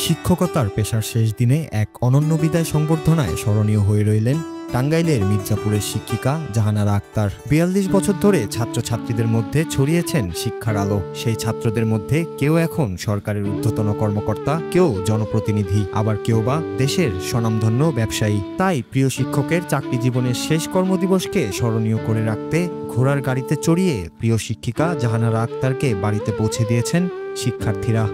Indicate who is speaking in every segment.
Speaker 1: শিক্ষকতার পেশার শেষ দিনে এক অনন্য বিদায় সংবর্ধনায় স্মরণীয় হয়ে রইলেন টাঙ্গাইলের মির্জাপুরের শিক্ষিকা জাহানারা আক্তার। ৪২ বছর ধরে ছাত্রছাত্রীদের মধ্যে ছড়িয়েছেন শিক্ষার আলো। সেই ছাত্রদের মধ্যে কেউ এখন সরকারের ঊর্ধ্বতন কর্মকর্তা, কেউ জনপ্রতিনিধি, আবার কেউ বা দেশের স্বনামধন্য ব্যবসায়ী। তাই প্রিয় শিক্ষকের চাকরি জীবনের শেষ কর্মদিবসকে স্মরণীয় করে রাখতে ঘোড়ার গাড়িতে চড়িয়ে প্রিয় শিক্ষিকা জাহানারা আক্তারকে বাড়িতে পৌঁছে দিয়েছেন শিক্ষার্থীরা।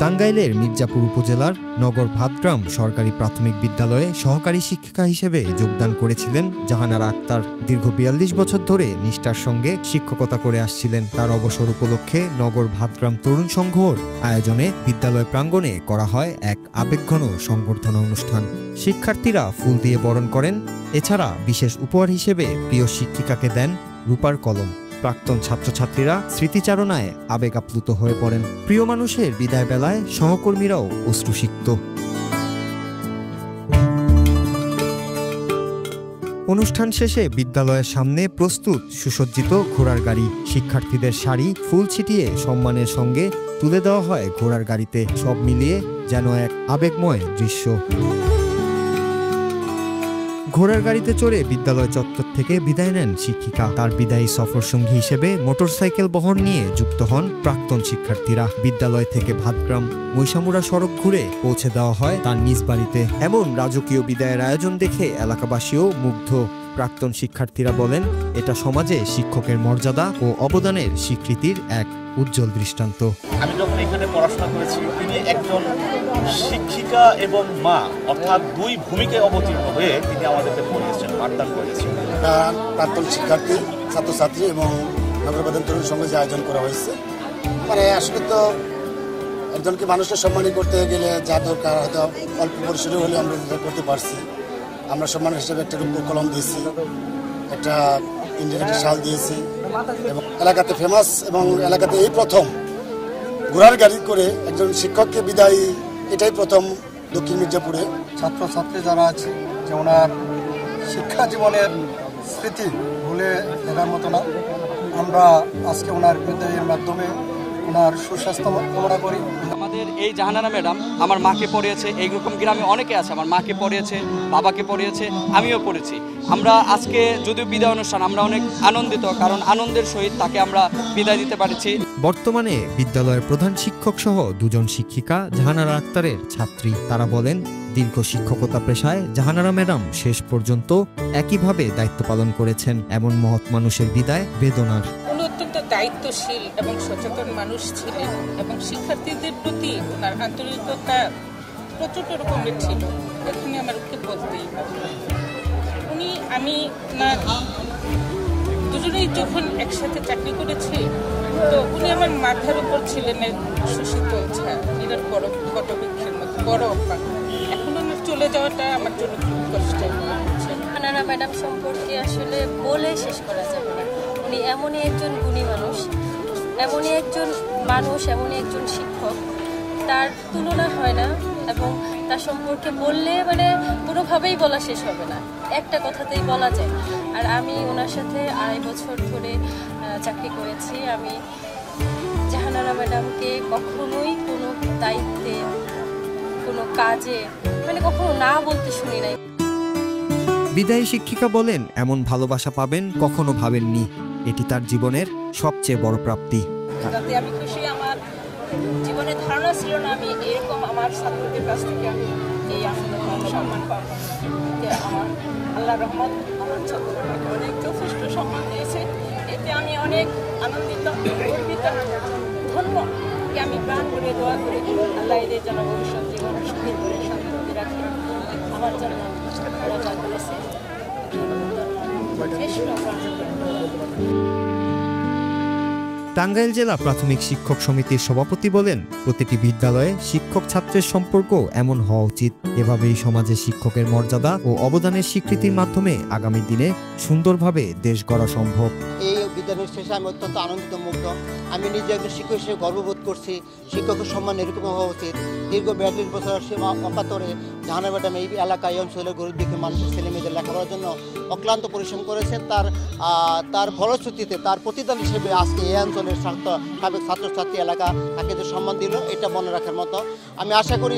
Speaker 1: টাঙ্গাইলের মির্জাপুর উপজেলার নগর ভাতগ্রাম সরকারি প্রাথমিক বিদ্যালয়ে সহকারী শিক্ষিকা হিসেবে যোগদান করেছিলেন জাহানারা আক্তার। দীর্ঘ ৪২ বছর ধরে নিষ্ঠার সঙ্গে শিক্ষকতা করে আসছিলেন। তার অবসর উপলক্ষে নগর ভাতগ্রাম তরুণ সংঘর আয়োজনে বিদ্যালয় প্রাঙ্গণে করা হয় এক আবেগঘন সংবর্ধনা অনুষ্ঠান। শিক্ষার্থীরা ফুল দিয়ে বরণ করেন। এছাড়া বিশেষ উপহার হিসেবে প্রিয় শিক্ষিকাকে দেন রূপার কলম। প্রাক্তন ছাত্রছাত্রীরা স্মৃতিচারণায় আবেগ আপ্লুত হয়ে পড়েন। প্রিয় মানুষের বিদায় বেলায় সহকর্মীরাও অশ্রুসিক্ত। অনুষ্ঠান শেষে বিদ্যালয়ের সামনে প্রস্তুত সুসজ্জিত ঘোড়ার গাড়ি। শিক্ষার্থীদের শাড়ি ফুল ছিটিয়ে সম্মানের সঙ্গে তুলে দেওয়া হয় ঘোড়ার গাড়িতে। সব মিলিয়ে যেন এক আবেগময় দৃশ্য। ঘোড়ার গাড়িতে চড়ে বিদ্যালয় চত্বর থেকে বিদায় নেন শিক্ষিকা। তার বিদায়ী সফর সঙ্গী হিসেবে মোটরসাইকেল বহন নিয়ে যুক্ত হন প্রাক্তন শিক্ষার্থীরা। বিদ্যালয় থেকে ভাতগ্রাম মৈশামুড়া সড়ক ঘুরে পৌঁছে দেওয়া হয় তার নিজ বাড়িতে। এমন রাজকীয় বিদায়ের আয়োজন দেখে এলাকাবাসীও মুগ্ধ। প্রাক্তন শিক্ষার্থীরা বলেন, এটা সমাজে শিক্ষকের মর্যাদা ও অবদানের স্বীকৃতির এক উজ্জ্বল দৃষ্টান্ত।
Speaker 2: আমি যখন এখানে পড়াশোনা করেছি, তিনি একজন শিক্ষিকা এবং মা, অর্থাৎ দুই ভূমিকায় অবতীর্ণ হয়ে তিনি আমাদেরকে পড়িয়েছেন, পাঠদান করেছেন।
Speaker 3: প্রাক্তন শিক্ষার্থী, ছাত্রছাত্রী এবং নগরবাদন তরুণ সঙ্গে যে আয়োজন করা হয়েছে, মানে আসলে তো একজনকে মানুষকে সম্মানী করতে গেলে যা দরকার হয়তো অল্প পরিসরে হলে আমরা যেটা করতে পারছি। আমরা সম্মান হিসেবে একটা রূপ কলম দিয়েছি, একটা ইন্ডিয়ান একটা শাল দিয়েছি এবং এলাকাতে ফেমাস এবং এলাকাতে এই প্রথম ঘোড়ার গাড়ি করে একজন শিক্ষককে বিদায়, এটাই প্রথম দক্ষিণ মির্জাপুরে।
Speaker 4: ছাত্রছাত্রী যারা আছে যে ওনার শিক্ষা জীবনের স্মৃতি ভুলে দেখার মতো না। আমরা আজকে ওনার বিদায়ের মাধ্যমে ওনার সুস্বাস্থ্য কামনা করি।
Speaker 5: আমাদের এই জাহানারা ম্যাডাম আমার মাকে পড়িয়েছে, এইরকম গ্রামে অনেকে আছে, আমার মাকে পড়িয়েছে, বাবাকে পড়িয়েছে, আমিও পড়েছি। আমরা আজকে যদিও বিদায় অনুষ্ঠান, আমরা অনেক আনন্দিত, কারণ আনন্দের সহিত তাকে আমরা বিদায় দিতে পারছি।
Speaker 1: বর্তমানে বিদ্যালয়ের প্রধান শিক্ষক সহ দুজন শিক্ষিকা জাহানারা আক্তারের ছাত্রী। তারা বলেন, দীর্ঘ শিক্ষকতা পেশায় জাহানারা ম্যাডাম শেষ পর্যন্ত একইভাবে দায়িত্ব পালন করেছেন। এমন মহৎ মানুষের বিদায় বেদনার।
Speaker 6: অত্যন্ত দায়িত্বশীল এবং সচেতন মানুষ ছিলেন এবং শিক্ষার্থীদের প্রতি ওনার আন্তরিকতা প্রচণ্ড রকমের ছিল। এখানে আমার ওকে বলতেই আমি ওনার দুজনেই যখন একসাথে চাকরি করেছি, তো উনি আমার মাথার উপর ছিলেন সুশীতল ছা, এটার বড় বটবৃক্ষের মতো বড় অভ্যাস। এখন ওনার চলে যাওয়াটা আমার জন্য খুব কষ্টের।
Speaker 7: জাহানারা ম্যাডাম সম্পর্কে আসলে বলে শেষ করা যাবে না। উনি এমনই একজন গুণী মানুষ, এমনই একজন মানুষ, এমনই একজন শিক্ষক, তার তুলনা হয় না এবং তার সম্পর্কে বললে মানে কোনোভাবেই বলা শেষ হবে না, একটা কথাতেই বলা যায়। আর আমি ওনার সাথে ২.৫ বছর ধরে চাকরি করেছি। আমি জাহানারা ম্যাডামকে কখনোই কোনো দায়িত্বে, কোনো কাজে মানে কখনো না বলতে শুনি নাই।
Speaker 1: বিদায়ী শিক্ষিকা বলেন, এমন ভালোবাসা পাবেন কখনো ভাবেননি। এটি তার জীবনের সবচেয়ে বড় প্রাপ্তি।
Speaker 6: যাতে আমি খুশি, আমার জীবনে ধারণা ছিল না আমি এরকম আমার ছাত্রদের কাছ থেকে আমি এই সম্মান পাবো। আমার আল্লাহর রহমত আমার ছাত্ররা আমাকে অনেক যথেষ্ট সম্মান দিয়েছে। এতে আমি অনেক আনন্দিত, গর্বিত, ধন্য। আমি প্রাণ করে দোয়া করি আল্লাহ এদের যেন ভবিষ্যৎ জীবন সুখী করে শান্তি রাখে। আমার জন্য যা করেছে
Speaker 1: টাঙ্গাইল জেলা প্রাথমিক শিক্ষক সমিতির সভাপতি বলেন, প্রতিটি বিদ্যালয়ে শিক্ষক ছাত্রের সম্পর্ক এমন হওয়া উচিত। এভাবেই সমাজে শিক্ষকের মর্যাদা ও অবদানের স্বীকৃতির মাধ্যমে আগামী দিনে সুন্দরভাবে দেশ গড়া সম্ভব।
Speaker 8: এই বিদায়ের শেষে আমি অত্যন্ত আনন্দিত, মুগ্ধ। আমি নিজে একজন শিক্ষক হিসেবে গর্ববোধ করছি। শিক্ষকের সম্মান এরকম হওয়া উচিত। দীর্ঘ 42 বছর সেবা অকাতরে জাহানারা ম্যাডাম এই এলাকায়, এই অঞ্চলের গরিব দুঃখী মানুষের ছেলেমেয়েদের লেখাপড়ার জন্য অক্লান্ত পরিশ্রম করেছেন। তার ফলশ্রুতিতে তার প্রতিদান হিসেবে আজকে এই অঞ্চলের সাবেক ছাত্রছাত্রী এলাকা তাকে যে সম্মান দিল, এটা মনে রাখার মতো। আমি আশা করি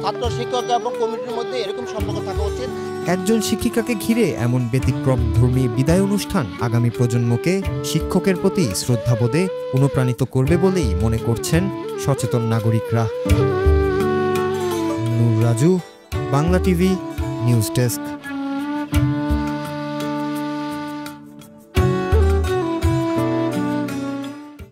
Speaker 8: ছাত্র শিক্ষক এবং কমিটির মধ্যে এরকম সম্পর্ক থাকা উচিত।
Speaker 1: একজন শিক্ষিকাকে ঘিরে এমন ব্যতিক্রমধর্মী বিদায় অনুষ্ঠান আগামী প্রজন্মকে শিক্ষকের প্রতি শ্রদ্ধাবোধে অনুপ্রাণিত করবে বলেই মনে করছেন সচেতন নাগরিকরা। Nur Raju, Bangla TV, news desk.